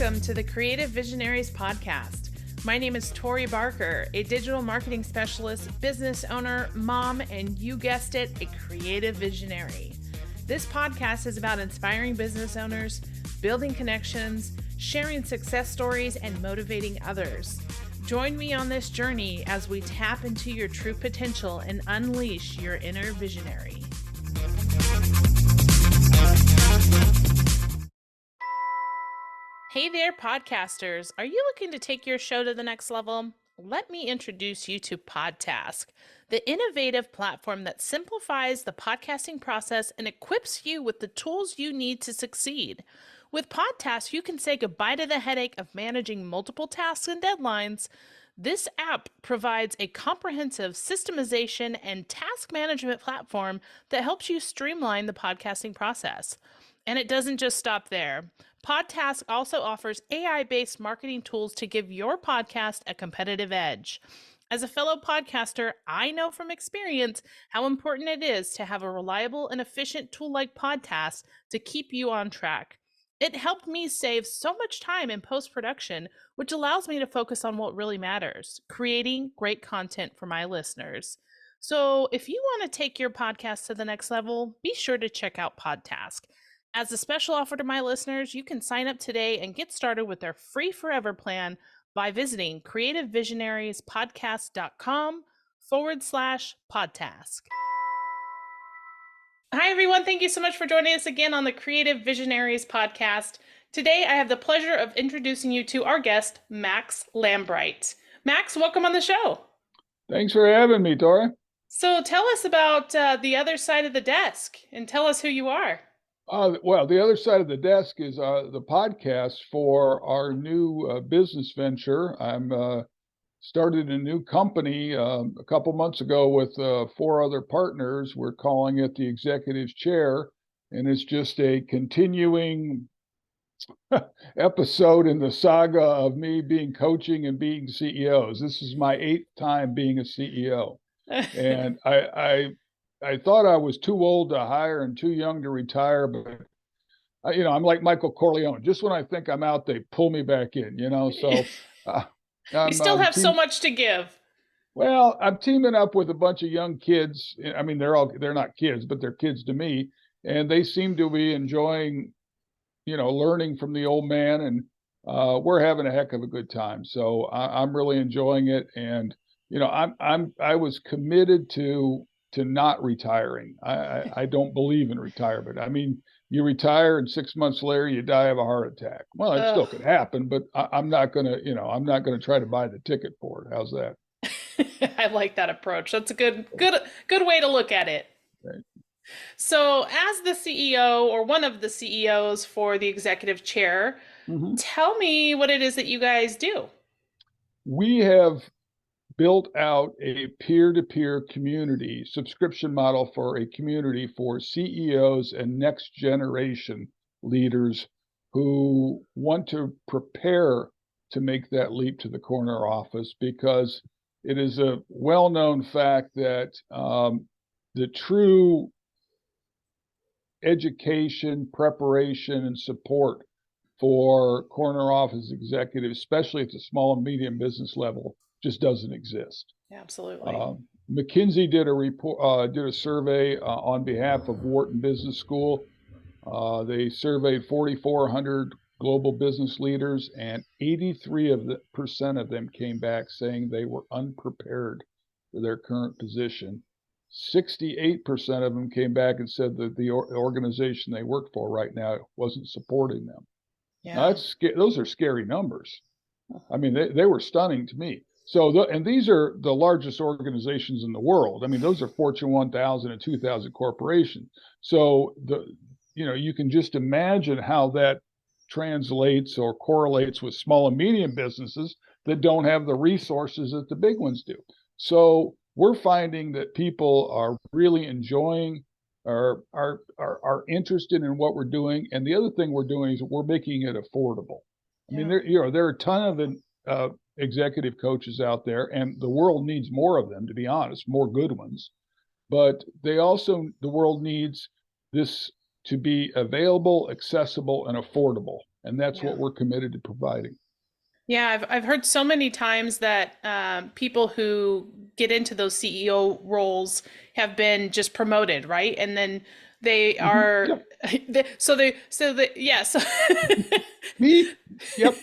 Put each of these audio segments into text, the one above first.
Welcome to the Creative Visionaries podcast. My name is Tori Barker, a digital marketing specialist, business owner, mom, and you guessed it, a creative visionary. This podcast is about inspiring business owners, building connections, sharing success stories, and motivating others. Join me on this journey as we tap into your true potential and unleash your inner visionary. Hey there, podcasters. Are you looking to take your show to the next level? Let me introduce you to Podtask, the innovative platform that simplifies the podcasting process and equips you with the tools you need to succeed. With Podtask, you can say goodbye to the headache of managing multiple tasks and deadlines. This app provides a comprehensive systemization and task management platform that helps you streamline the podcasting process. And it doesn't just stop there. Podtask also offers AI-based marketing tools to give your podcast a competitive edge. As a fellow podcaster, I know from experience how important it is to have a reliable and efficient tool like Podtask to keep you on track. It helped me save so much time in post-production, which allows me to focus on what really matters, creating great content for my listeners. So if you want to take your podcast to the next level, be sure to check out Podtask. As a special offer to my listeners, you can sign up today and get started with their free forever plan by visiting creativevisionariespodcast.com/podtask. Hi, everyone. Thank you so much for joining us again on the Creative Visionaries podcast. Today, I have the pleasure of introducing you to our guest, Max Lambright. Max, welcome on the show. Thanks for having me, Tori. So tell us about the other side of the desk and tell us who you are. Well, the other side of the desk is the podcast for our new business venture. I'm started a new company a couple months ago with 4 other partners. We're calling it the Executive Chair, and it's just a continuing episode in the saga of me being coaching and being CEOs. This is my 8th time being a CEO, and I thought I was too old to hire and too young to retire, but I'm like Michael Corleone. Just when I think I'm out, they pull me back in. So you still have so much to give. Well, I'm teaming up with a bunch of young kids. I mean, they're not kids, but they're kids to me, and they seem to be enjoying, learning from the old man, and we're having a heck of a good time. So I'm really enjoying it, and I was committed to not retiring. I don't believe in retirement. I mean, you retire and 6 months later you die of a heart attack. Well, it still could happen, but I'm not gonna try to buy the ticket for it. How's that? I like that approach. That's a good way to look at it. Right. So, as the CEO or one of the CEOs for the Executive Chair, tell me what it is that you guys do. We have built out a peer-to-peer community subscription model for a community for CEOs and next generation leaders who want to prepare to make that leap to the corner office, because it is a well-known fact that the true education, preparation, and support for corner office executives, especially at the small and medium business level, just doesn't exist. Absolutely. McKinsey did a survey on behalf of Wharton Business School. They surveyed 4,400 global business leaders, and 83% of them came back saying they were unprepared for their current position. 68% of them came back and said that the organization they work for right now wasn't supporting them. Yeah. Now, those are scary numbers. I mean, they were stunning to me. So, and these are the largest organizations in the world. I mean, those are Fortune 1000 and 2000 corporations. So you can just imagine how that translates or correlates with small and medium businesses that don't have the resources that the big ones do. So we're finding that people are really enjoying, are interested in what we're doing. And the other thing we're doing is we're making it affordable. I mean, there are a ton of executive coaches out there, and the world needs more of them, to be honest, more good ones. But the world needs this to be available, accessible, and affordable. And that's Yeah. what we're committed to providing. Yeah, I've heard so many times that people who get into those CEO roles have been just promoted, right? And then they are Yep. yeah, so Me. Yep.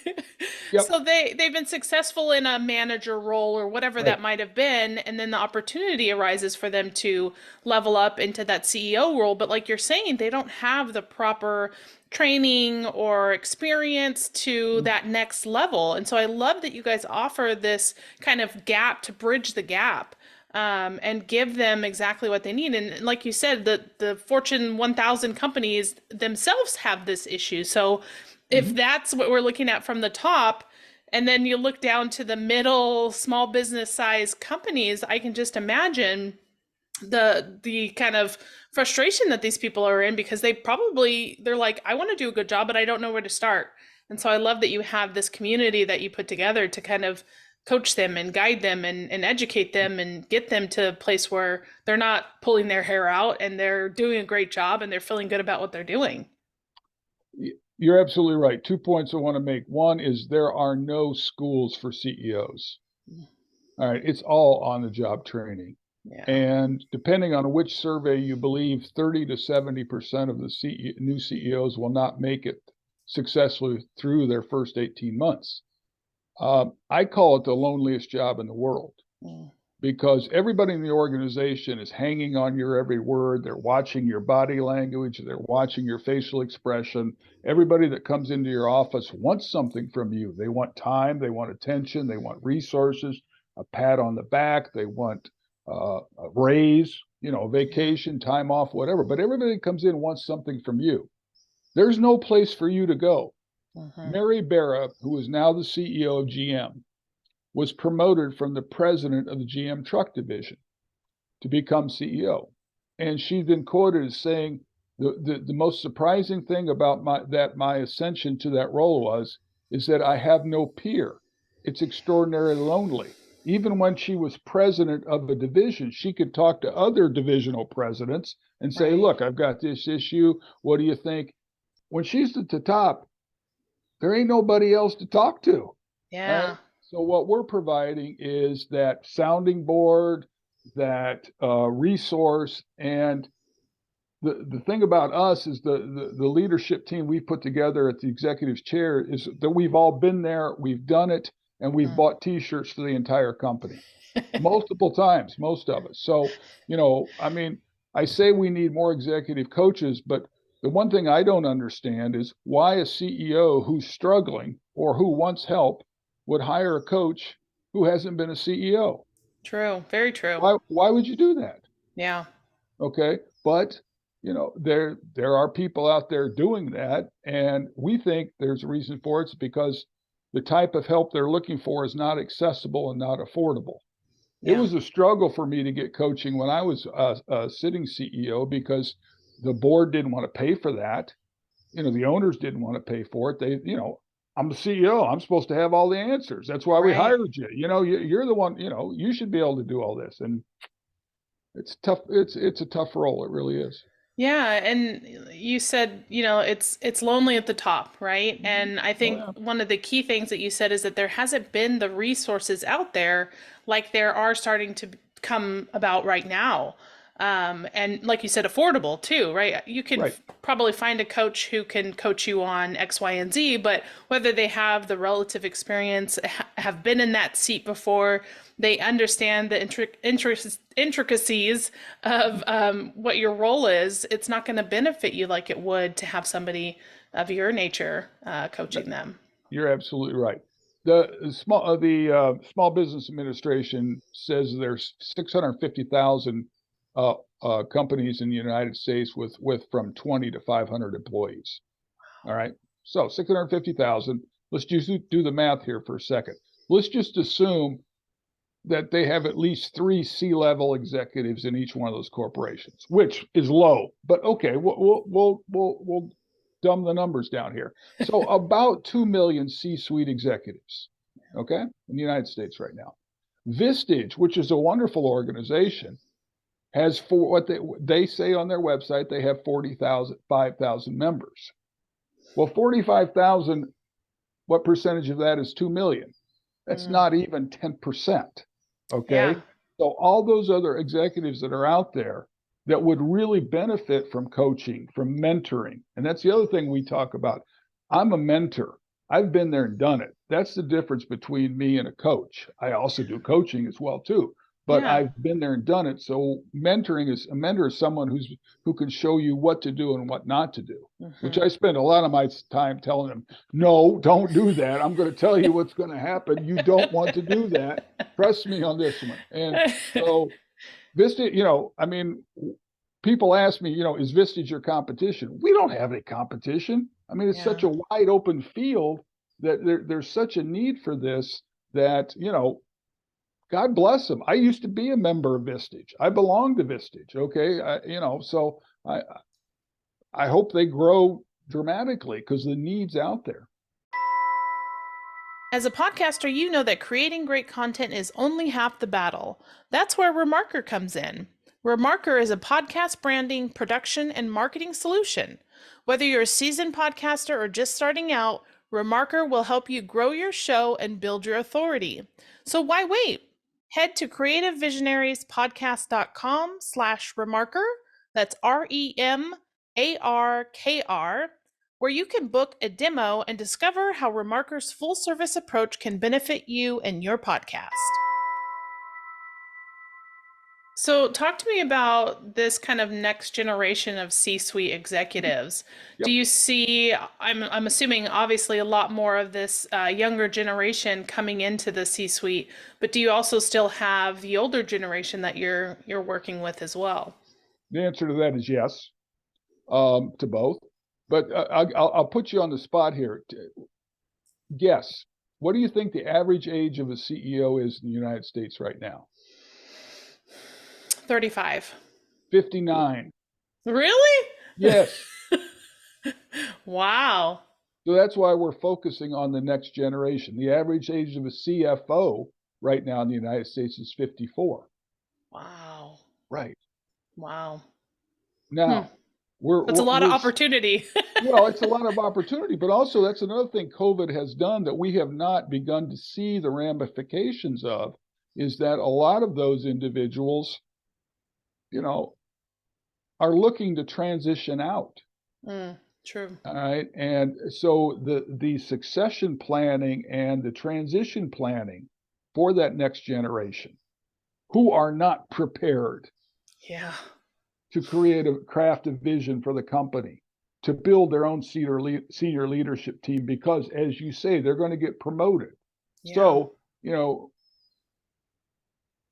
Yep. so they've been successful in a manager role or whatever that Right. might have been, and then the opportunity arises for them to level up into that CEO role. But like you're saying, they don't have the proper training or experience to that next level. And so I love that you guys offer this kind of gap to bridge the gap. And give them exactly what they need. And like you said, the Fortune 1000 companies themselves have this issue. So if Mhm. that's what we're looking at from the top, and then you look down to the middle, small business size companies, I can just imagine the kind of frustration that these people are in because they're like, I want to do a good job, but I don't know where to start. And so I love that you have this community that you put together to kind of coach them and guide them and educate them and get them to a place where they're not pulling their hair out and they're doing a great job and they're feeling good about what they're doing. You're absolutely right. 2 points I want to make. One is there are no schools for CEOs. All right, it's all on the job training. Yeah. And depending on which survey you believe, 30 to 70% of the new CEOs will not make it successfully through their first 18 months. I call it the loneliest job in the world Mm. because everybody in the organization is hanging on your every word. They're watching your body language, they're watching your facial expression. Everybody that comes into your office wants something from you. They want time, they want attention, they want resources, a pat on the back, they want a raise, Yeah. vacation, time off, whatever. But everybody that comes in wants something from you. There's no place for you to go. Hmm. Mary Barra, who is now the CEO of GM, was promoted from the president of the GM truck division to become CEO. And she's been quoted as saying, the most surprising thing about my ascension to that role is that I have no peer. It's extraordinarily lonely. Even when she was president of a division, she could talk to other divisional presidents and say, Right. look, I've got this issue. What do you think? When she's at the top, there ain't nobody else to talk to. All right. Yeah. So what we're providing is that sounding board, that resource, and the thing about us is the leadership team we put together at the executive chair is that we've all been there, we've done it, and we've Mm. bought T-shirts for the entire company multiple times, most of us. So, I mean, I say we need more executive coaches, but the one thing I don't understand is why a CEO who's struggling or who wants help would hire a coach who hasn't been a CEO. True. Very true. Why would you do that? Yeah. Okay. But there are people out there doing that, and we think there's a reason for it. It's because the type of help they're looking for is not accessible and not affordable. It Yeah. was a struggle for me to get coaching when I was a sitting CEO because the board didn't want to pay for that. The owners didn't want to pay for it. I'm the CEO. I'm supposed to have all the answers. That's why we Right. hired you. You're the one. You should be able to do all this. And it's tough. It's a tough role. It really is. Yeah, and you said, it's lonely at the top, right? Mhm. And I Oh think yeah. one of the key things that you said is that there hasn't been the resources out there like there are starting to come about right now. And like you said, affordable too, right? You can Right. probably find a coach who can coach you on X, Y, and Z, but whether they have the relative experience, have been in that seat before, they understand the intricacies of what your role is, it's not going to benefit you like it would to have somebody of your nature coaching them. You're absolutely right. The Small Business Administration says there's 650,000 companies in the United States with from 20 to 500 employees. All right, so 650,000. Let's just do the math here for a second. Let's just assume that they have at least 3 C-level executives in each one of those corporations, which is low, but okay, we'll dumb the numbers down here. So about 2 million C-suite executives, okay, in the United States right now. Vistage, which is a wonderful organization, has for what they say on their website, they have 5,000 members. Well, 45,000, what percentage of that is 2 million? That's Mm, not even 10%. yeah. Okay. So all those other executives that are out there that would really benefit from coaching, from mentoring. And that's the other thing we talk about. I'm a mentor. I've been there and done it. That's the difference between me and a coach. I also do coaching as well too, but Yeah. I've been there and done it. So mentoring is a mentor is someone who can show you what to do and what not to do, which Hmm. I spend a lot of my time telling them, no, don't do that. I'm going to tell you what's going to happen. You don't want to do that. Trust me on this one. And so Vista, I mean, people ask me, is Vistage your competition? We don't have any competition. I mean, it's such Yeah. a wide open field that there's such a need for this that, God bless them. I used to be a member of Vistage. I belong to Vistage. Okay. So I hope they grow dramatically because the need's out there. As a podcaster, you know that creating great content is only half the battle. That's where Remarker comes in. Remarker is a podcast branding, production, and marketing solution. Whether you're a seasoned podcaster or just starting out, Remarker will help you grow your show and build your authority. So why wait? Head to creativevisionariespodcast.com/remarker. That's REMARKR, where you can book a demo and discover how Remarker's full service approach can benefit you and your podcast. So, talk to me about this kind of next generation of C-suite executives. Do Yep. you see? I'm assuming obviously a lot more of this younger generation coming into the C-suite, but do you also still have the older generation that you're working with as well? The answer to that is yes, to both. But I'll put you on the spot here. Guess, what do you think the average age of a CEO is in the United States right now? 35. 59. Really? Yes. Wow. So that's why we're focusing on the next generation. The average age of a CFO right now in the United States is 54. Wow. Right. Wow. Hmm. Now, we're, That's a we're, lot of we're opportunity. well, it's a lot of opportunity, but also that's another thing COVID has done that we have not begun to see the ramifications of is that a lot of those individuals, you know, are looking to transition out. Mm, true. All right. And so the succession planning and the transition planning for that next generation who are not prepared Yeah. to create a craft a vision for the company, to build their own senior leadership team, because as you say, they're going to get promoted. Yeah. So,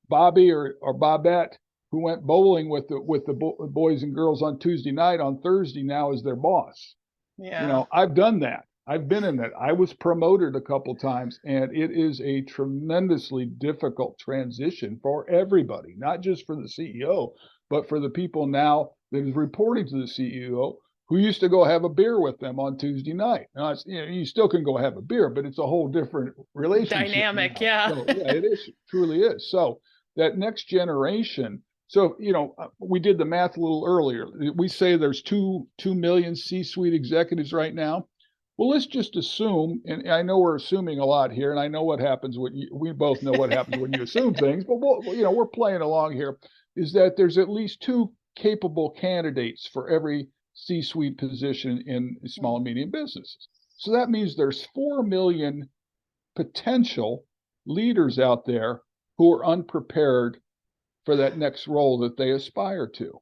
Bobby or Bobette, who went bowling with the boys and girls on Tuesday night, on Thursday now is their boss. Yeah. I've done that. I've been in that. I was promoted a couple times, and it is a tremendously difficult transition for everybody, not just for the CEO, but for the people now that is reporting to the CEO who used to go have a beer with them on Tuesday night. Now, you still can go have a beer, but it's a whole different relationship Dynamic. now. Yeah. So yeah, it is truly is. So that next generation. So, we did the math a little earlier. We say there's 2 million C-suite executives right now. Well, let's just assume, and I know we're assuming a lot here, and I know what happens we both know what happens when you assume things, but we're playing along here, is that there's at least two capable candidates for every C-suite position in small and medium businesses. So that means there's 4 million potential leaders out there who are unprepared for that next role that they aspire to.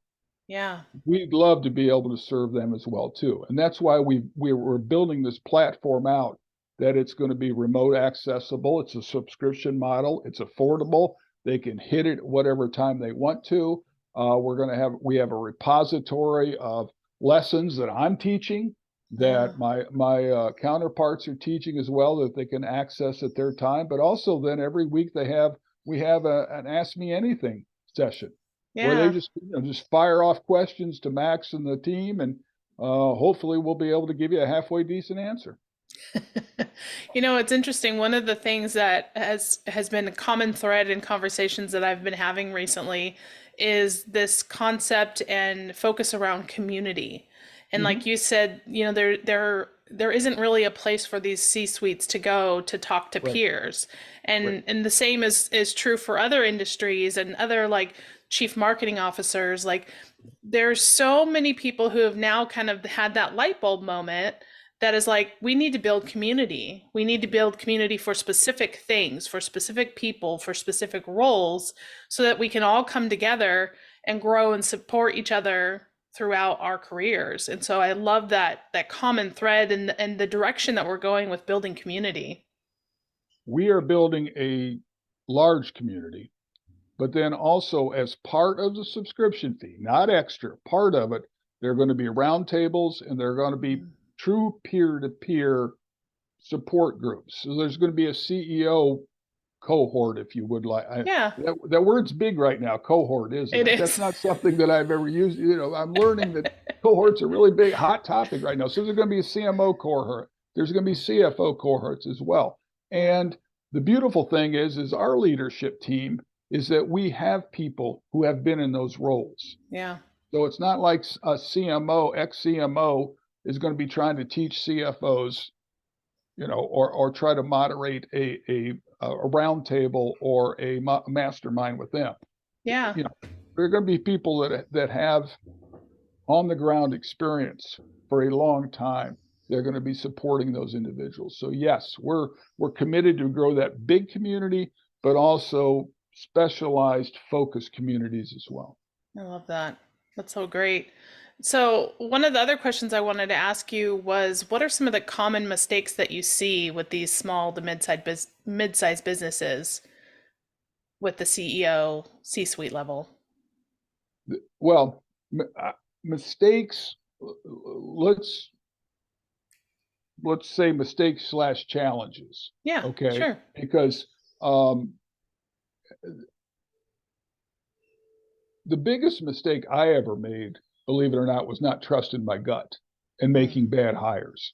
Yeah. We'd love to be able to serve them as well too. And that's why we're building this platform out, that it's going to be remote accessible. It's a subscription model. It's affordable. They can hit it whatever time they want to. We have a repository of lessons that I'm teaching, Yeah. that my counterparts are teaching as well, that they can access at their time. But also then every week we have an Ask Me Anything session where they Yeah. just fire off questions to Max and the team, and hopefully we'll be able to give you a halfway decent answer. It's interesting. One of the things that has been a common thread in conversations that I've been having recently is this concept and focus around community. And Hmm. like you said, there isn't really a place for these C-suites to go to talk to Right. peers. Right. And the same is true for other industries and other like chief marketing officers. Like there's so many people who have now kind of had that light bulb moment that is like, we need to build community. We need to build community for specific things, for specific people, for specific roles, so that we can all come together and grow and support each other throughout our careers. And so I love that common thread and the direction that we're going with building community. We are building a large community, but then also as part of the subscription fee, not extra, part of it, there are going to be roundtables and there are going to be true peer-to-peer support groups. So there's going to be a CEO cohort, if you would like. Yeah, That word's big right now, cohort, isn't it it? That's is. not something that I've ever used. I'm learning that cohorts are really big, hot topic right now. So there's going to be a CMO cohort. There's going to be CFO cohorts as well. Yeah. And the beautiful thing is our leadership team is that we have people who have been in those roles. Yeah. So it's not like a CMO, ex-CMO is going to be trying to teach CFOs, or try to moderate a roundtable or a mastermind with them. Yeah. There are going to be people that have on the ground experience for a long time. They're going to be supporting those individuals. So yes, we're committed to grow that big community, but also specialized focus communities as well. I love that. That's so great. So, one of the other questions I wanted to ask you was what are some of the common mistakes that you see with these small to mid-sized businesses with the CEO, C-suite level? Well, mistakes. Let's let's say mistakes slash challenges. Yeah, Okay, sure. because um, the biggest mistake I ever made, believe it or not, was not trusting my gut and Mm, making bad hires.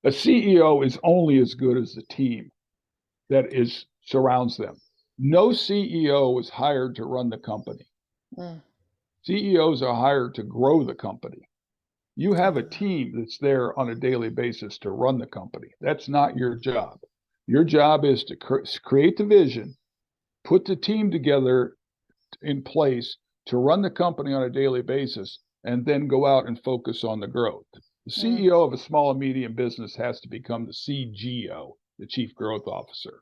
A CEO is only as good as the team that is surrounds them. No CEO is hired to run the company. mm, CEOs are hired to grow the company. You I have a love that. team that's there on a daily basis to run the company. That's not your job. Your job is to create the vision, put the team together in place to run the company on a daily basis, and then go out and focus on the growth. The Mm, CEO of a small and medium business has to become the CGO, the Chief Growth Officer.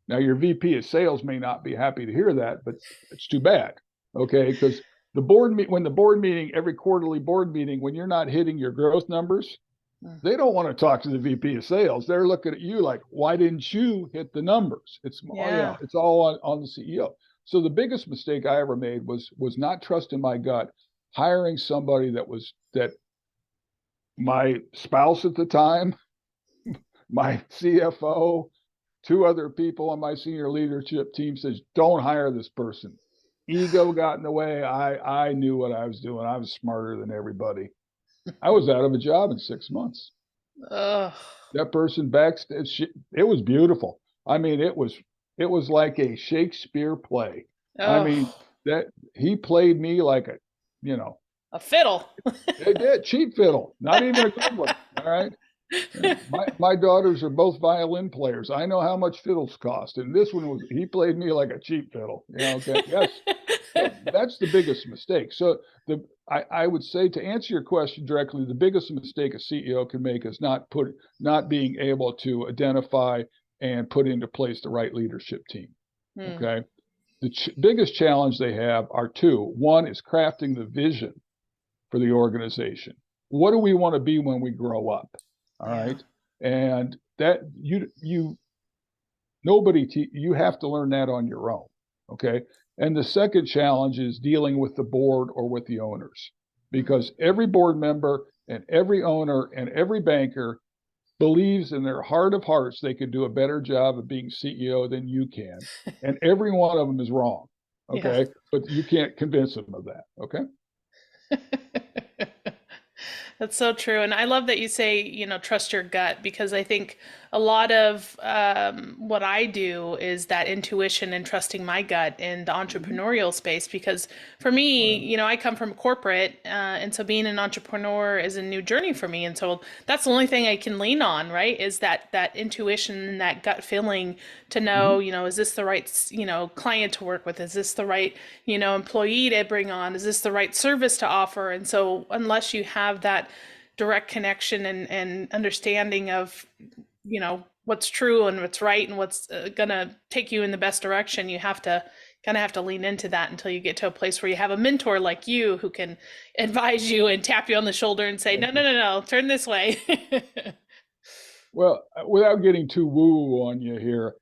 Now, your VP of sales may not be happy to hear that, but it's too bad. Okay, because when the board meeting, every quarterly board meeting, when you're not hitting your growth numbers, mm. they don't want to talk to the VP of sales. They're looking at you like, why didn't you hit the numbers? Yeah. It's all on the CEO. So the biggest mistake I ever made was not trusting my gut, hiring somebody that my spouse at the time, my CFO, two other people on my senior leadership team says, don't hire this person. Ego got in the way. I knew what I was doing. I was smarter than everybody. I was out of a job in 6 months. Ugh. That person backstage, it was beautiful. I mean, it was like a Shakespeare play. I mean, Oh, that he played me like a, you know, a fiddle. they did cheap fiddle, not even a good one. All right. My daughters are both violin players. I know how much fiddles cost, and this one was he played me like a cheap fiddle. Okay, yes. So that's the biggest mistake. So I would say to answer your question directly, the biggest mistake a CEO can make is not being able to identify and put into place the right leadership team. Hmm. Okay. The biggest challenge they have are two. One is crafting the vision for the organization. What do we want to be when we grow up? All Yeah. right. And that you have to learn that on your own. Okay. And the second challenge is dealing with the board or with the owners, Hmm. because every board member and every owner and every banker believes in their heart of hearts they could do a better job of being CEO than you can. And every one of them is wrong. Yeah. Okay. But you can't convince them of that. Okay. That's so true. And I love that you say, trust your gut because I think a lot of what I do is that intuition and trusting my gut in the Mhm. entrepreneurial space. Because for me, Right. I come from corporate, and so being an entrepreneur is a new journey for me. And so that's the only thing I can lean on, right? Is that intuition and that gut feeling to know, Mhm. is this the right, client to work with? Is this the right, employee to bring on? Is this the right service to offer? And so unless you have that direct connection and understanding of what's true and what's right and what's gonna take you in the best direction, you have to kind of have to lean into that until you get to a place where you have a mentor like you who can advise you and tap you on the shoulder and say, no, Thank no, you. no, no, turn this way. Well, without getting too woo on you here,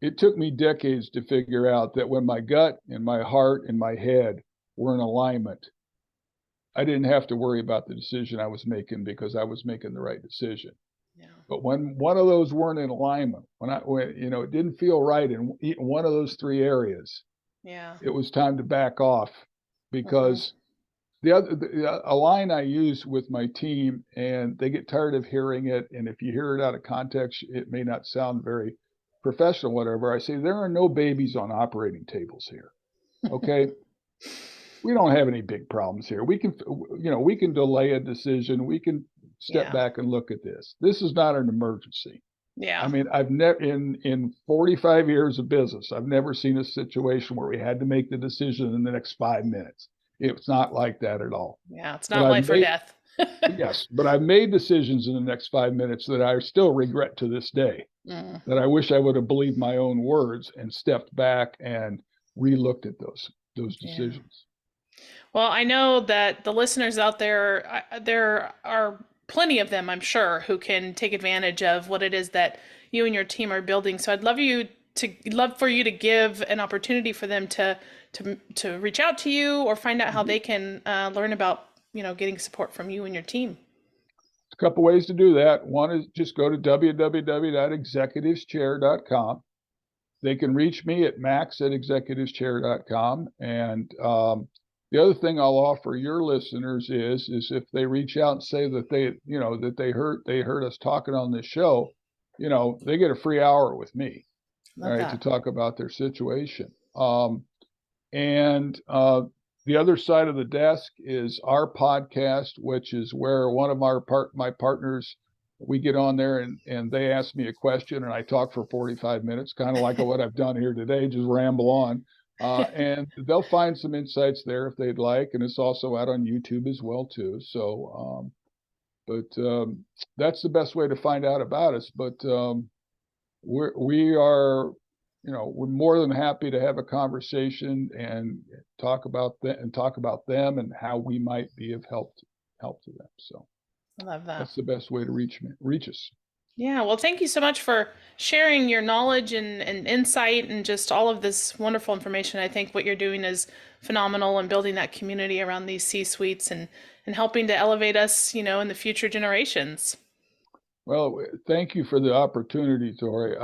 it took me decades to figure out that when my gut and my heart and my head were in alignment, I didn't have to worry about the decision I was making because I was making the right decision. Yeah, But when one of those weren't in alignment, when it didn't feel right in one of those three areas, yeah. it was time to back off Hmm. because a line I use with my team, and they get tired of hearing it. And if you hear it out of context, it may not sound very professional, whatever. I say there are no babies on operating tables here. Okay, we don't have any big problems here. We can delay a decision. We can step Yeah, back and look at this. This is not an emergency. I yeah, mean, I've never in 45 years of business, I've never seen a situation where we had to make the decision in the next 5 minutes. It's not like that at all. yeah. It's But not I've life or made death. Yes, but I've made decisions in the next 5 minutes that I still regret to this day. Mm, That I wish I would have believed my own words and stepped back and relooked at those yeah. decisions. Well, I know that the listeners out there, there are plenty of them, I'm sure, who can take advantage of what it is that you and your team are building. So I'd love for you to give an opportunity for them to reach out to you or find out how Mhm. they can learn about getting support from you and your team. A couple ways to do that. One is just go to www.executiveschair.com. They can reach me at max@executiveschair.com. And the other thing I'll offer your listeners is if they reach out and say that they heard us talking on this show, they get a free hour with me, all Love right, to that. talk about their situation. And the other side of the desk is our podcast, which is where one of my partners, we get on there and they ask me a question and I talk for 45 minutes, kind of like what I've done here today, just ramble on. And they'll find some insights there if they'd like, and it's also out on YouTube as well too. So, but that's the best way to find out about us. But we're more than happy to have a conversation and talk about them and how we might be of help to them. So I love that. that's the best way to reach us. Yeah, well, thank you so much for sharing your knowledge and insight and just all of this wonderful information. I think what you're doing is phenomenal and building that community around these C-suites and helping to elevate us, in the future generations. Well, thank you for the opportunity, Tori.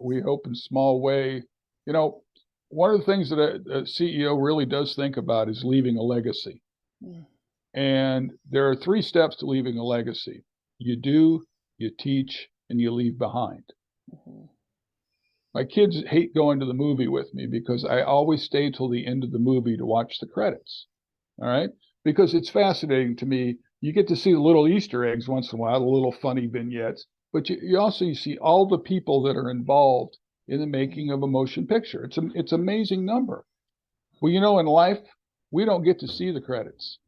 We hope in small way, you know, one of the things that a CEO really does think about is leaving a legacy. Mm. And there are three steps to leaving a legacy. You do, you teach, and you leave behind. Mhm. My kids hate going to the movie with me because I always stay till the end of the movie to watch the credits. All right. Because it's fascinating to me. You get to see the little Easter eggs once in a while, the little funny vignettes, but you see all the people that are involved in the making of a motion picture. It's an amazing number. Well, in life, we don't get to see the credits.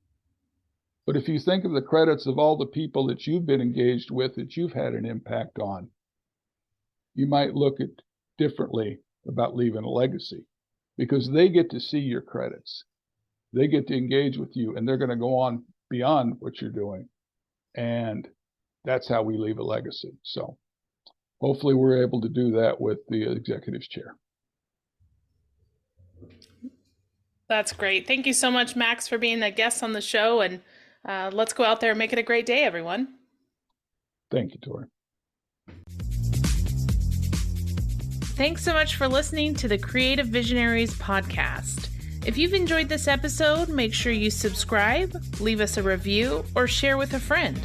But if you think of the credits of all the people that you've been engaged with, that you've had an impact on, you might look at differently about leaving a legacy because they get to see your credits. They get to engage with you and they're going to go on beyond what you're doing. And that's how we leave a legacy. So hopefully we're able to do that with the executives chair. That's great. Thank you so much, Max, for being a guest on the show. And let's go out there and make it a great day, everyone. Thank you, Tori. Thanks so much for listening to the Creative Visionaries podcast. If you've enjoyed this episode, make sure you subscribe, leave us a review, or share with a friend.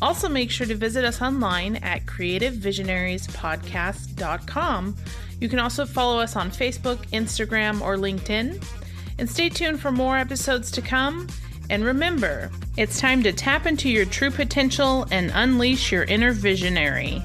Also, make sure to visit us online at creativevisionariespodcast.com. You can also follow us on Facebook, Instagram, or LinkedIn. And stay tuned for more episodes to come. And remember, it's time to tap into your true potential and unleash your inner visionary.